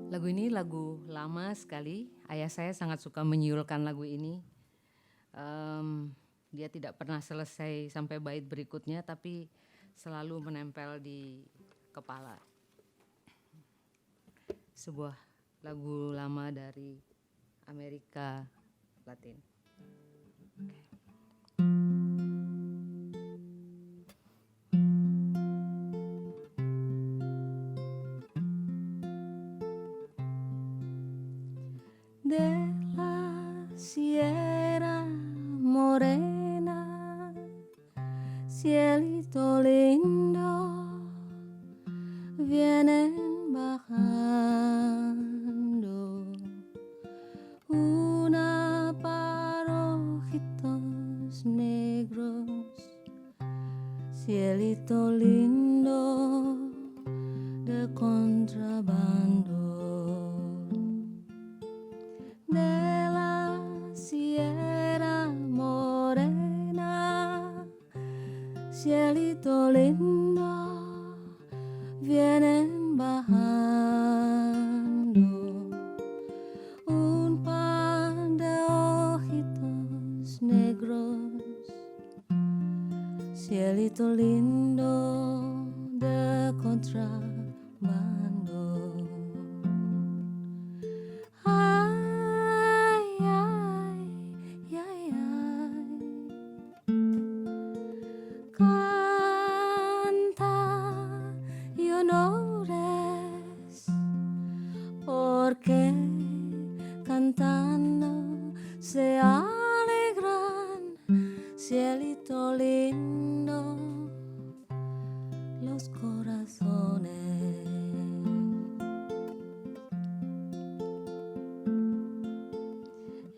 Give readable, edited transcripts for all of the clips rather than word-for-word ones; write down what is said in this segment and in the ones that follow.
Lagu ini lagu lama sekali. Ayah saya sangat suka menyiulkan lagu ini. Dia tidak pernah selesai sampai bait berikutnya, tapi selalu menempel di kepala. Sebuah lagu lama dari Amerika Latin. De la Sierra Morena, cielito lindo, vienen bajando una parojitos negros, cielito lindo de contrabando. De la Sierra Morena, cielito lindo, vienen bajando un par de ojitos negros, cielito lindo de contrabando. Porque cantando se alegran, cielito lindo, los corazones.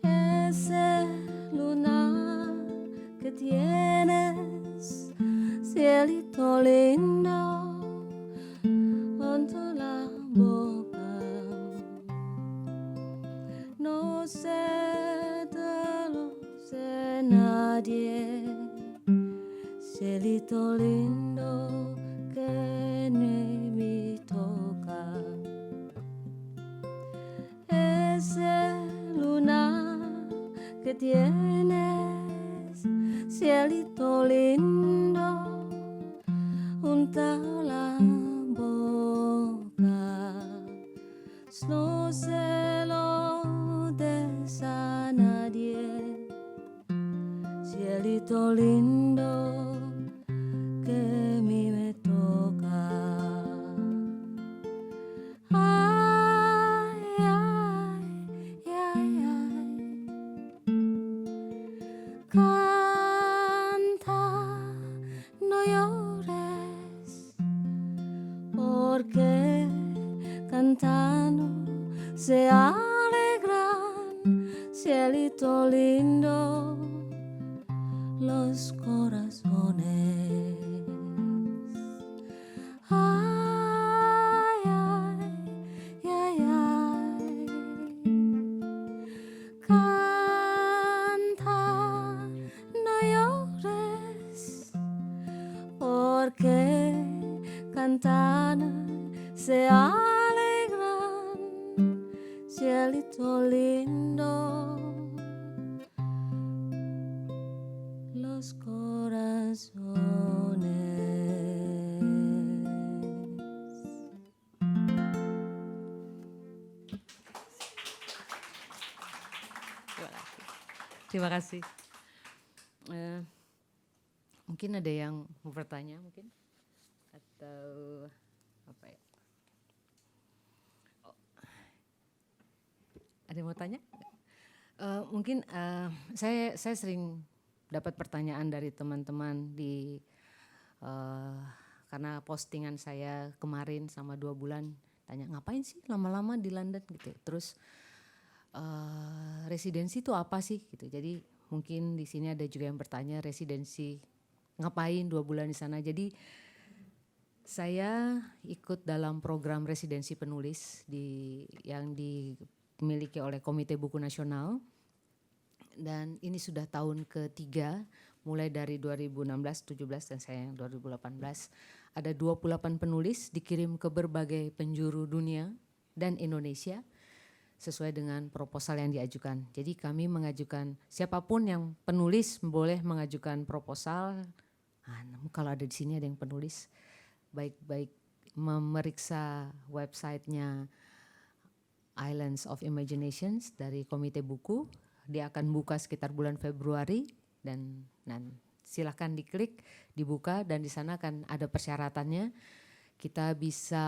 Ese luna que tienes, cielito lindo, onto la boca. No sé, te lo sé nadie, cielito lindo que ni me toca. Ese luna que tienes, cielito lindo, unta la boca. No se lo des a nadie, cielito lindo que a mí me toca. Ay, ay, ay, ay. Canta, no llores, porque cantando se alegran, cielito lindo, los corazones. Ay, ay, ay, ay. Canta, no llores, porque cantan se alegran, cielito lindo, los corazones. Terima kasih. Mungkin ada yang mau bertanya mungkin atau apa ya? Ada yang mau tanya? Mungkin saya sering dapat pertanyaan dari teman-teman di karena postingan saya kemarin sama 2 bulan tanya ngapain sih lama-lama di London gitu. Terus residensi itu apa sih gitu. Jadi mungkin di sini ada juga yang bertanya residensi ngapain 2 bulan di sana. Jadi saya ikut dalam program residensi penulis yang dimiliki oleh Komite Buku Nasional, dan ini sudah tahun ketiga mulai dari 2016, 17 dan saya yang 2018. Ada 28 penulis dikirim ke berbagai penjuru dunia dan Indonesia sesuai dengan proposal yang diajukan. Jadi kami mengajukan, siapapun yang penulis boleh mengajukan proposal. Kalau ada di sini ada yang penulis, baik-baik memeriksa websitenya Islands of Imaginations dari Komite Buku. Dia akan buka sekitar bulan Februari dan silakan diklik, dibuka, dan di sana akan ada persyaratannya. Kita bisa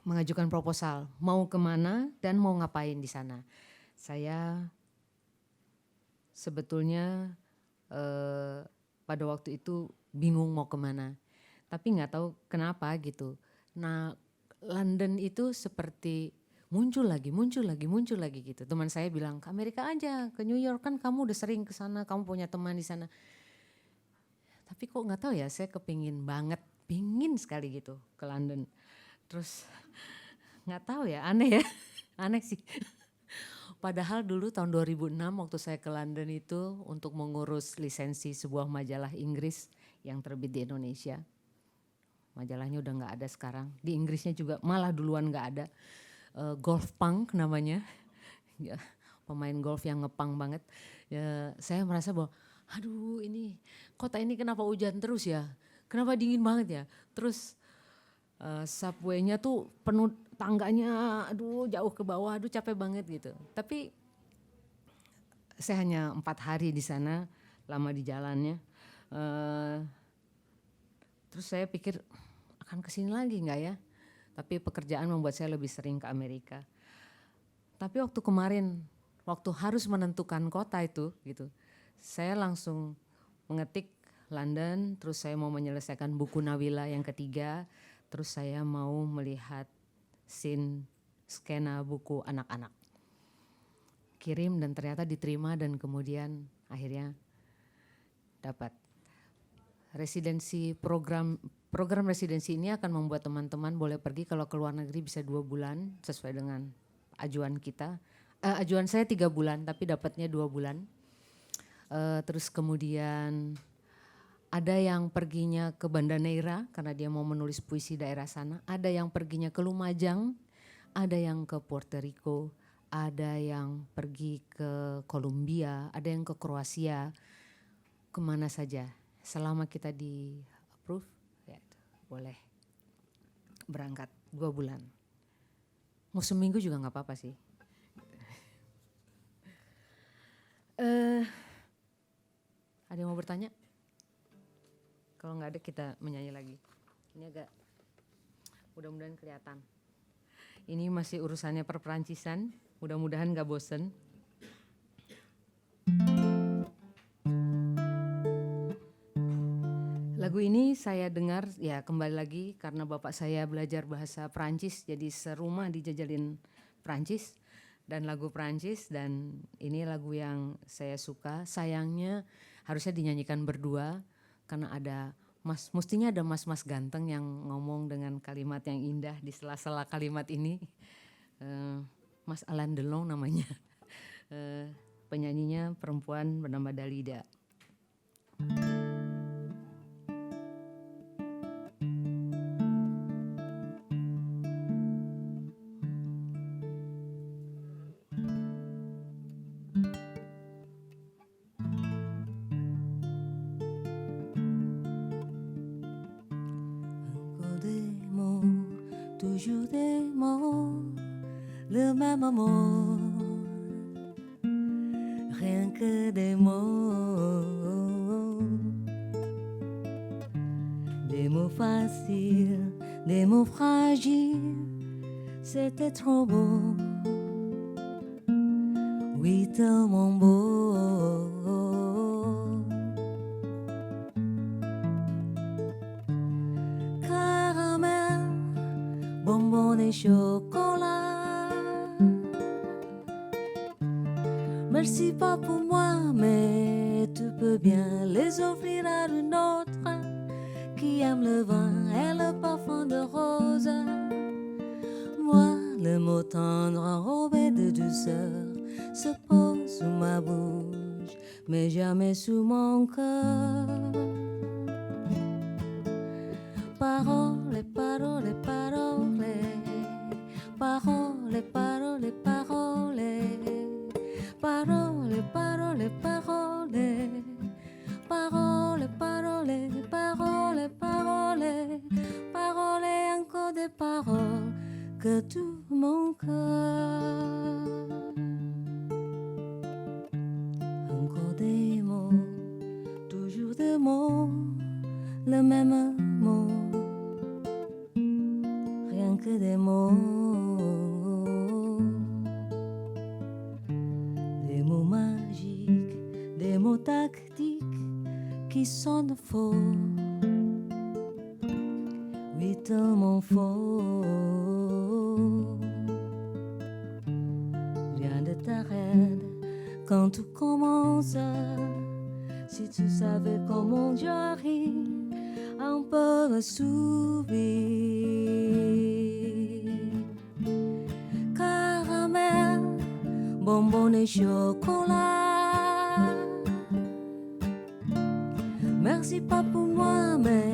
mengajukan proposal, mau kemana dan mau ngapain di sana. Saya sebetulnya pada waktu itu bingung mau kemana, tapi nggak tahu kenapa gitu. Nah, London itu seperti muncul lagi gitu. Teman saya bilang ke Amerika aja, ke New York, kan kamu udah sering ke sana, kamu punya teman di sana. Tapi kok nggak tahu ya, saya kepingin sekali gitu ke London. Terus nggak tahu ya, aneh ya, aneh sih. Padahal dulu tahun 2006 waktu saya ke London itu untuk mengurus lisensi sebuah majalah Inggris yang terbit di Indonesia. Majalahnya udah nggak ada sekarang. Di Inggrisnya juga malah duluan nggak ada. Golf punk namanya, ya, pemain golf yang ngepang banget. Ya, saya merasa bahwa, aduh ini kota ini kenapa hujan terus ya? Kenapa dingin banget ya? Terus subway-nya tuh penuh, tangganya aduh jauh ke bawah, aduh capek banget gitu. Tapi saya hanya 4 hari di sana, lama di jalannya. Terus saya pikir akan kesini lagi nggak ya? Tapi pekerjaan membuat saya lebih sering ke Amerika. Tapi waktu kemarin, waktu harus menentukan kota itu gitu, saya langsung mengetik London, terus saya mau menyelesaikan buku Nawila yang ketiga, terus saya mau melihat skena buku anak-anak. Kirim dan ternyata diterima dan kemudian akhirnya dapat residensi. Program residensi ini akan membuat teman-teman boleh pergi kalau ke luar negeri bisa 2 bulan sesuai dengan ajuan kita. Ajuan saya 3 bulan tapi dapatnya 2 bulan. Terus kemudian ada yang perginya ke Banda Neira karena dia mau menulis puisi daerah sana. Ada yang perginya ke Lumajang, ada yang ke Puerto Rico, ada yang pergi ke Kolombia, ada yang ke Kroasia, kemana saja. Selama kita di approve, ya boleh berangkat 2 bulan. Mau seminggu juga nggak apa-apa sih. Ada yang mau bertanya? Kalau nggak ada kita menyanyi lagi. Ini agak, mudah-mudahan kelihatan. Ini masih urusannya perperancisan, mudah-mudahan nggak bosen. Lagu ini saya dengar ya kembali lagi karena bapak saya belajar bahasa Perancis, jadi serumah dijajalin Perancis dan lagu Perancis, dan ini lagu yang saya suka. Sayangnya harusnya dinyanyikan berdua karena mestinya ada mas-mas ganteng yang ngomong dengan kalimat yang indah di sela-sela kalimat ini. Mas Alain Delon namanya. Penyanyinya perempuan bernama Dalida. Toujours des mots, le même amour, rien que des mots faciles, des mots fragiles, c'était trop beau, oui tellement beau. Bonbons et chocolat. Merci pas pour moi, mais tu peux bien les offrir à une autre qui aime le vin et le parfum de rose. Moi, le mot tendre enrobé de douceur se pose sous ma bouche, mais jamais sous mon cœur. Parole, parole, parole, paroles que tout mon cœur. Encore des mots, toujours des mots, le même mot, rien que des mots magiques, des mots tactiques qui sonnent faux, oui tellement faux. Rien de t'arrête quand tout commence. Si tu savais comment j'arrive un peu me souvenir. Caramel, bonbons et chocolat. Merci pas pour moi, mais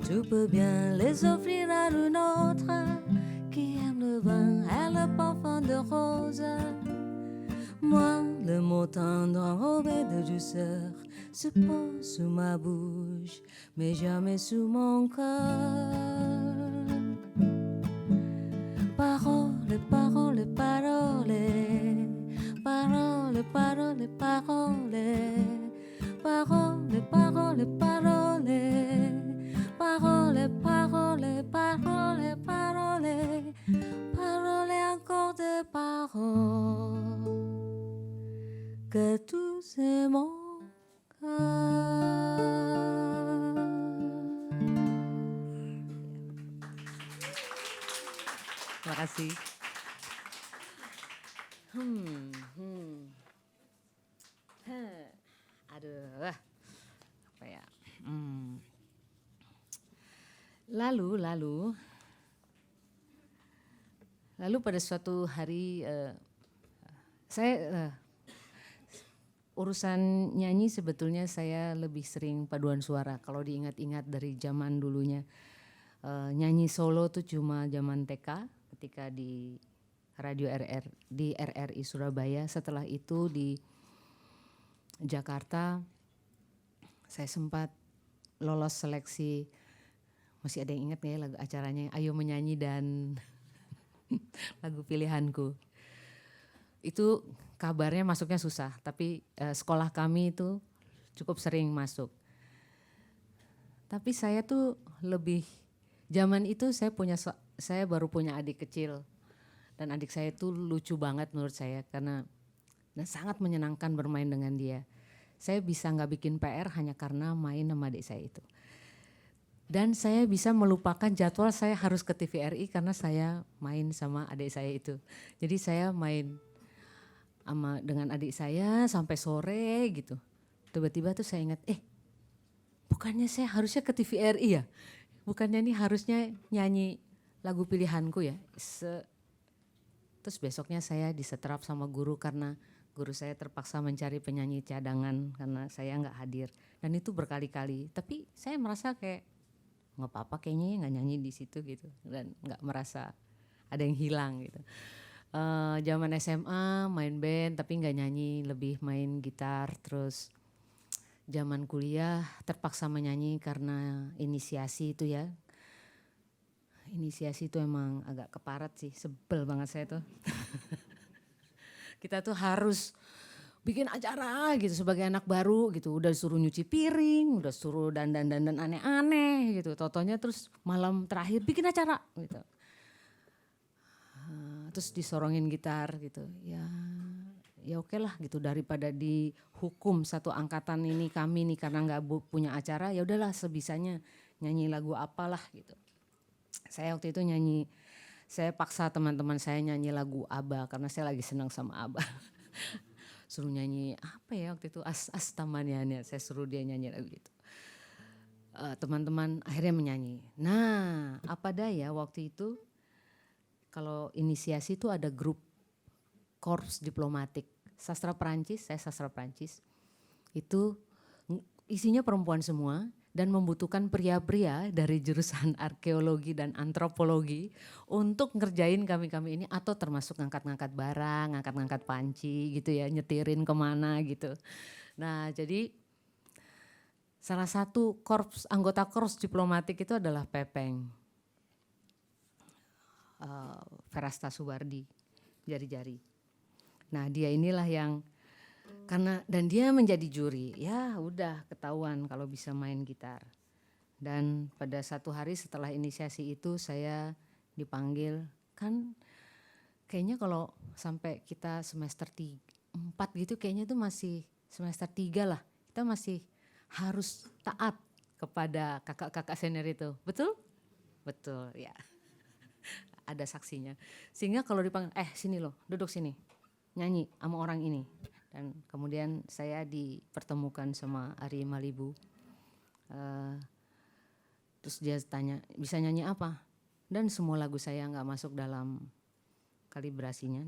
tu peux bien les offrir à une autre qui aime le vin et le parfum de rose. Moi, le mot tendre enrobé de douceur se pose sous ma bouche, mais jamais sous mon cœur. Parole, parole, parole, parole, parole, parole, parole, parole, parole, parole, parole, parole, parole, parole, encore des paroles que tous aimons. Terima kasih. Aduh, apa ya? Lalu pada suatu hari saya urusan nyanyi sebetulnya saya lebih sering paduan suara. Kalau diingat-ingat dari zaman dulunya, nyanyi solo tuh cuma zaman TK ketika di radio di RRI Surabaya. Setelah itu di Jakarta saya sempat lolos seleksi. Masih ada yang ingat nggak ya lagu acaranya Ayo Menyanyi dan lagu pilihanku. Itu kabarnya masuknya susah, tapi sekolah kami itu cukup sering masuk. Tapi saya tuh lebih, zaman itu saya baru punya adik kecil. Dan adik saya itu lucu banget menurut saya karena dan sangat menyenangkan bermain dengan dia. Saya bisa nggak bikin PR hanya karena main sama adik saya itu. Dan saya bisa melupakan jadwal saya harus ke TVRI karena saya main sama adik saya itu. Jadi saya main dengan adik saya sampai sore gitu. Tiba-tiba tuh saya ingat, bukannya saya harusnya ke TVRI ya? Bukannya ini harusnya nyanyi lagu pilihanku ya? Terus besoknya saya disetrap sama guru karena guru saya terpaksa mencari penyanyi cadangan karena saya nggak hadir. Dan itu berkali-kali. Tapi saya merasa kayak nggak apa-apa kayaknya nggak nyanyi di situ gitu. Dan nggak merasa ada yang hilang gitu. Zaman SMA main band tapi nggak nyanyi, lebih main gitar. Terus zaman kuliah terpaksa menyanyi karena inisiasi itu ya. Inisiasi itu emang agak keparat sih, sebel banget saya tuh. Kita tuh harus bikin acara gitu sebagai anak baru gitu. Udah suruh nyuci piring, udah suruh dandan aneh-aneh gitu. Totonya terus malam terakhir bikin acara gitu. Terus disorongin gitar gitu. Ya oke lah gitu, daripada dihukum satu angkatan ini kami nih karena nggak punya acara, ya udahlah sebisanya nyanyi lagu apalah gitu. Saya waktu itu saya paksa teman-teman saya nyanyi lagu ABBA karena saya lagi senang sama ABBA. Suruh nyanyi apa ya waktu itu Astamanianya, saya suruh dia nyanyi lagu gitu. Teman-teman akhirnya menyanyi. Nah apa daya waktu itu kalau inisiasi itu ada grup korps diplomatik. Sastra Perancis, saya sastra Perancis. Itu isinya perempuan semua. Dan membutuhkan pria-pria dari jurusan arkeologi dan antropologi untuk ngerjain kami-kami ini atau termasuk ngangkat-ngangkat barang, ngangkat-ngangkat panci gitu ya, nyetirin kemana gitu. Nah jadi salah satu anggota korps diplomatik itu adalah Pepeng. Ferasta Subardi, Jari-Jari. Nah dia inilah yang dan dia menjadi juri, ya udah ketahuan kalau bisa main gitar. Dan pada satu hari setelah inisiasi itu saya dipanggil, kan kayaknya kalau sampai kita semester 4 gitu kayaknya itu masih semester 3 lah, kita masih harus taat kepada kakak-kakak senior itu, betul? Betul ya, ada saksinya. Sehingga kalau dipanggil, sini loh, duduk sini, nyanyi sama orang ini. Dan kemudian saya dipertemukan sama Ari Malibu. Terus dia tanya, bisa nyanyi apa? Dan semua lagu saya nggak masuk dalam kalibrasinya,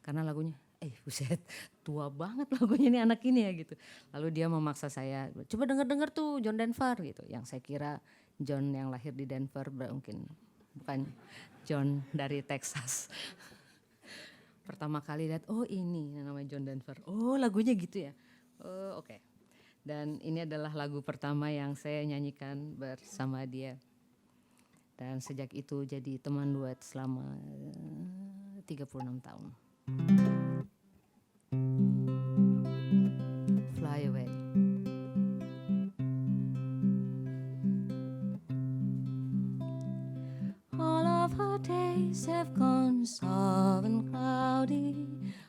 karena lagunya, buset, tua banget lagunya ini anak ini ya gitu. Lalu dia memaksa saya, coba denger tuh John Denver gitu. Yang saya kira John yang lahir di Denver, mungkin bukan John dari Texas. Pertama kali lihat, oh ini namanya John Denver, oh lagunya gitu ya, oh oke. Dan ini adalah lagu pertama yang saya nyanyikan bersama dia. Dan sejak itu jadi teman duet selama 36 tahun. Fly Away. All of her days have gone soft and cloudy.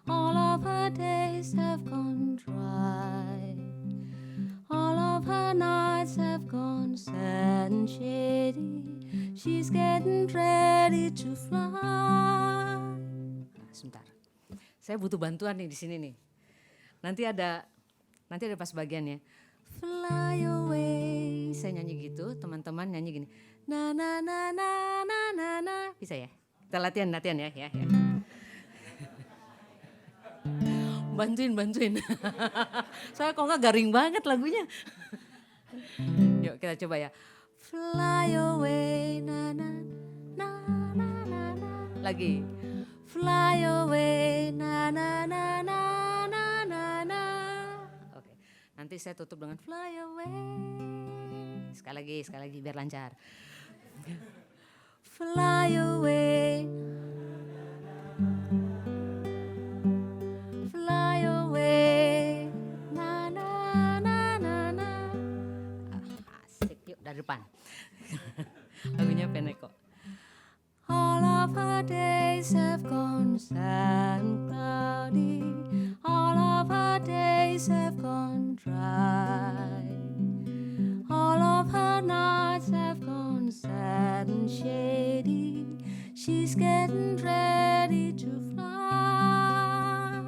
All of her days have gone dry. All of her nights have gone sad and shady. She's getting ready to fly. Sebentar, saya butuh bantuan nih di sini nih. Nanti ada pas bagiannya. Fly away, saya nyanyi gitu, teman-teman nyanyi gini. Na na na na na na na, bisa ya? Kita latihan ya. Bantuin. Soalnya kok nggak garing banget lagunya. Yuk kita coba ya. Fly away, na na na na na na. Lagi. Fly away, na na na na na na na. Oke. Nanti saya tutup dengan fly away. Sekali lagi biar lancar. Fly away. Fly away. Na na na na na. Asik, yuk dari depan. Lagunya pendek kok. All of her days have gone sad and cloudy. All of her days have gone dry. All of her nights have gone sad and shady. She's getting ready to fly.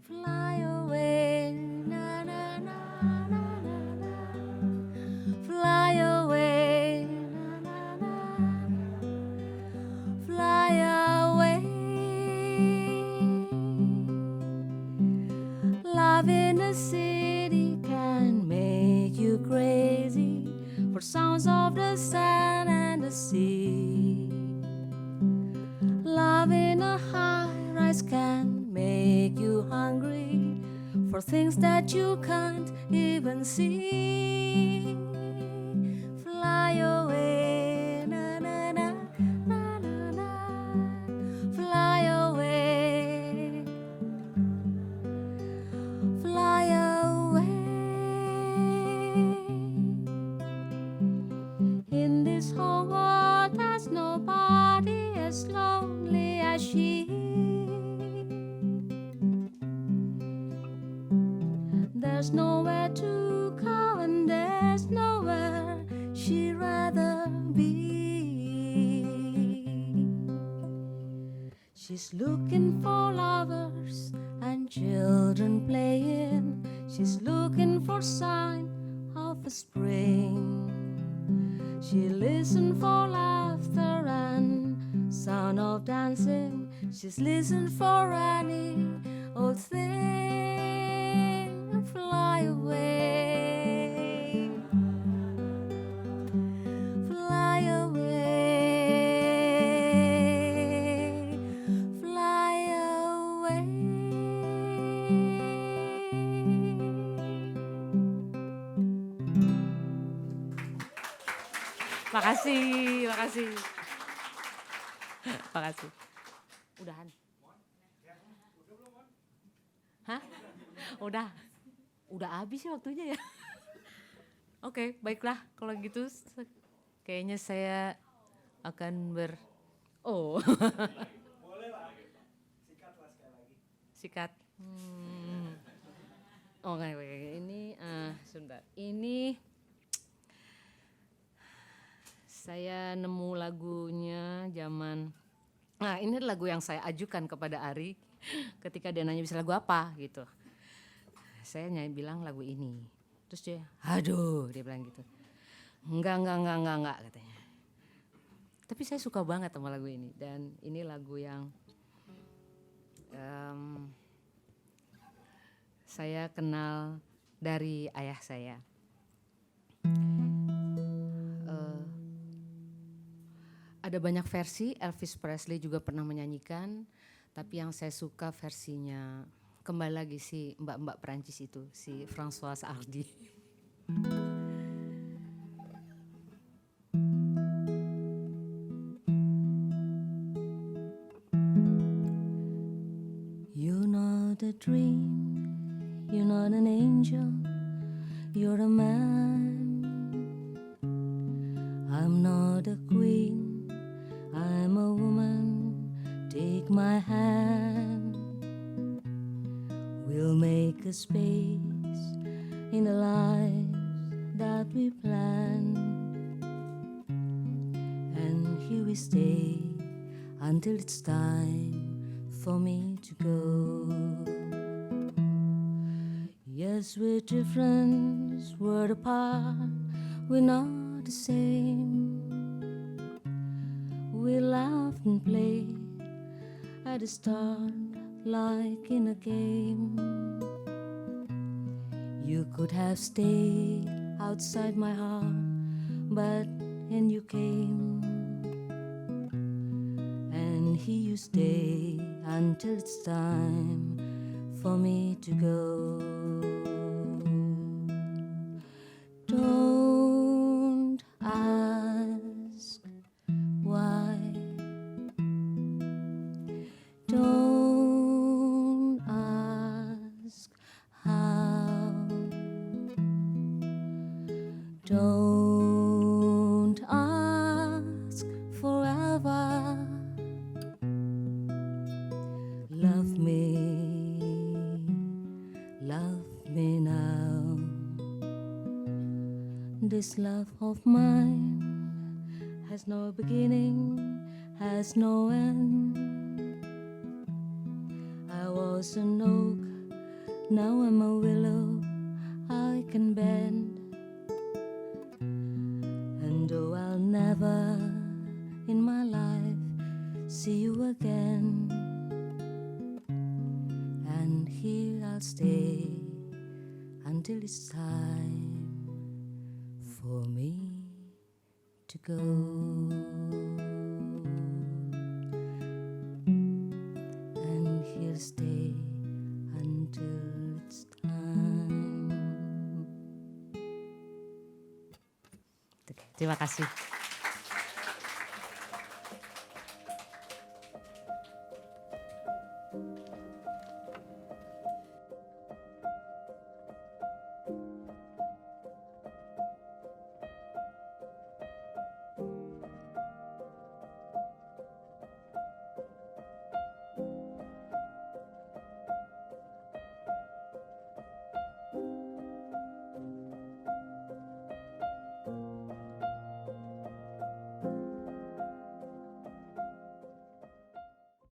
Fly away, na na na na na na. Fly away, na na na. Fly away. Love in the city can make you crazy for sounds of the sun and the sea. Love in a high rise can make you hungry for things that you can't even see. Fly away, na na na na na na. Fly away. Fly away. In this whole world there's nobody as lonely as she. There's nowhere to go and there's nowhere she'd rather be. She's looking for lovers and children playing. She's looking for sign of a spring. She listens for laughter and sound of dancing. She's listened for any old thing. Fly away. Fly away. Fly away. Makasih. Makasih. Udahan. Hah? Udah habis ya waktunya ya. Oke, baiklah kalau gitu kayaknya saya akan Oh. Boleh lah, sikatlah sekali lagi. Sikat. Oke, ini sebentar. Ini saya nemu lagunya zaman. Nah, ini lagu yang saya ajukan kepada Ari ketika dia nanya bisa lagu apa gitu. Saya bilang lagu ini. Terus dia, aduh, dia bilang gitu. Enggak katanya. Tapi saya suka banget sama lagu ini dan ini lagu yang saya kenal dari ayah saya. Ada banyak versi, Elvis Presley juga pernah menyanyikan, tapi yang saya suka versinya kembali lagi si mbak-mbak Perancis itu, si Françoise Hardy. You're not a dream, you're not an angel, you're a man. I'm not a queen, I'm a woman, take my hand. We'll make a space in the lives that we planned, and here we stay until it's time for me to go. Yes, we're different, we're apart, we're not the same. We laughed and played at the start like in a game. You could have stayed outside my heart, but in you came. And here you stay until it's time for me to go. Don't ask why. Don't ask how. Don't ask forever. Love me now. This love of mine has no beginning, has no end. I was an oak, now I'm a willow, I can bend. And though I'll never in my life see you again, and here I'll stay until it's time for me to go. And he'll stay until it's time. Terima kasih.